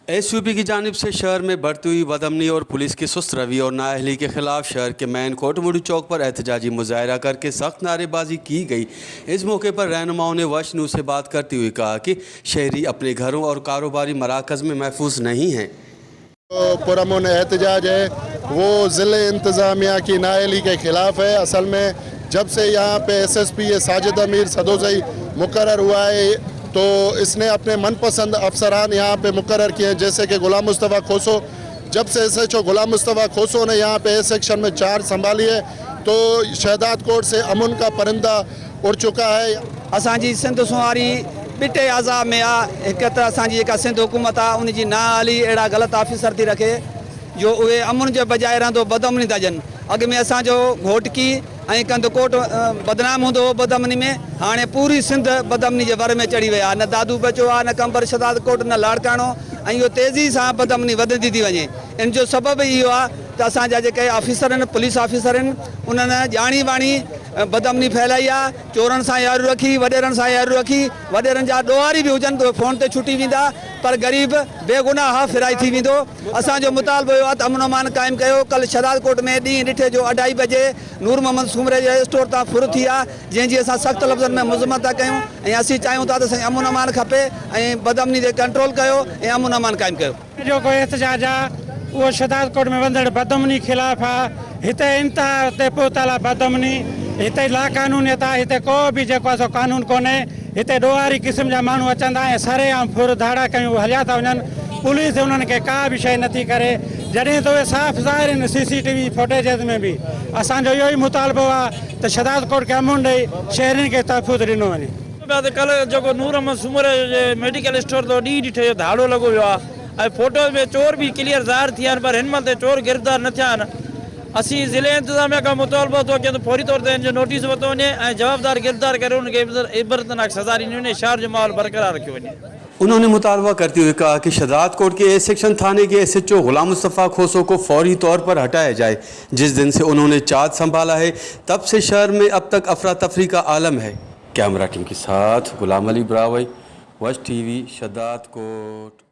SUP की जानिब से शहर में बढ़ती हुई बदअमनी और पुलिस की सुस्त रवि और नाअहली के खिलाफ शहर के मेन कोटमुड़ी चौक पर एहतजाजी मुजाहरा करके सख्त नारेबाजी की गई। इस मौके पर रहनुमाओं ने वश न्यूज़ से बात करते हुए कहा कि शहरी अपने घरों और कारोबारी मराकज़ में महफूज नहीं हैं। तो पुरअमन एहतजाज है वो ज़िले इंतज़ामिया की नाअहली के ख़िलाफ़ है। असल में जब से यहाँ पे SSP साजिद अमीर सदोज़ई मुकर्रर हुआ है तो इसने अपने मनपसंद अफसरान यहाँ पे मुकर्रर किए हैं, जैसे कि गुलाम मुस्तफ़ा खोसो। जब से SHO गुलाम मुस्तफ़ा खोसो ने यहाँ पे इस सेक्शन में चार्ज संभाली है तो शहदाद कोट से अमन का परिंदा उड़ चुका है। असांजी सिंध सुवारी बिटे आज़ाब में आ एक तरह असांजी जेका सिंध हुकूमत आ उनजी नाअहली अहिड़ा ग़लति ऑफिसर थी रखे जो उहे अमन जे बजाय रहंदो बदअमनी था ॾियनि। अॻु में असांजो घोटकी ऐं कंदकोट बदनाम हूंदो हो बदअमनी में, हाणे पूरी सिंध बदअमनी जे वर में चढ़ी विया। न दादू बचो आहे, न कंबर शहदाद कोट, न लाड़काणो, ऐं इहो तेज़ी सां बदअमनी वधंदी थी वञे। इन जो सबबु इहो आहे त असांजा जेके ऑफिसर आहिनि, पुलिस ऑफिसर आहिनि, उन्हनि ॼाणी वाणी बदअमनी फैलाई आहे। चोरनि सां यारू रखी, वॾेरनि सां यारू रखी, वॾेरनि जा ॾोहारी बि हुजनि त फ़ोन ते छुटी वेंदा, पर ग़रीब बेगुनाह फिराई थी वेंदो। असांजो मुतालबो इहो आहे त अमन अमान क़ाइमु कयो। कल शहदाद कोट में ॾींहुं ॾिठे जो 2:30 बजे नूर मोहम्मद सूमरे जे स्टोर तां फुर थी आहे, जंहिंजी असां सख़्तु लफ़्ज़नि में मुज़म्मत था कयूं ऐं असीं चाहियूं था त असांखे अमन अमान खपे ऐं बदअमनी ते कंट्रोल कयो ऐं अमन अमान क़ाइमु कयो। जो कोई एहतजाज आहे उहो शहदाद कोट में वंदड़ बदअमनी ख़िलाफ़ आहे। हिते इंतिहा ते पहुतल आहे बदअमनी, हिते लाक़ानूनियत आहे, हिते को बि जेको आहे सो कानून कोन्हे। हिते ॾोहारी क़िस्म जा माण्हू अचंदा ऐं सरेआम फुर धाड़ा कयूं हलिया था वञनि। पुलिस उन्हनि खे का बि शइ नथी करे, जॾहिं त उहे साफ़ ज़ाहिर आहिनि CCTV फुटेज में बि। असांजो इहो ई मुतालबो आहे त शहदाद कोट खे अमन ॾेई शहरियुनि खे तहफ़ुज़ ॾिनो वञे। कल जेको नूर मोहम्मद सूमरे जे मेडिकल स्टोर तो ॾींहुं ॾिठे धाड़ो लॻो वियो आहे ऐं फोटो में चोर भी क्लियर ज़ाहिर थिया आहिनि, पर हिन महिल चोर गिरफ़्तार न थिया आहिनि। असीं ज़िले इंतज़ामिया खां मुतालबो थो कयूं त फौरी तौर ते हिन जो नोटिस वरितो वञे ऐं जवाबदार गिरफ़्तार करे उनखे इबरतनाक सज़ा ॾिनी वञे, शहर जो माहौल बरक़रार रखियो वञे। उन्होंने मुतालबा करते हुए कहा कि शहदाद कोट के ए सेक्शन थाने के SHO गुलाम मुस्तफ़ा खोसो को फौरी तौर पर हटाया जाए। जिस दिन से उन्होंने चार्ज संभाला है तब से शहर में अब तक अफरा तफरी का आलम है। कैमरा टीम के साथ गुलाम अली ब्रावई, वश TV, शहदाद कोट।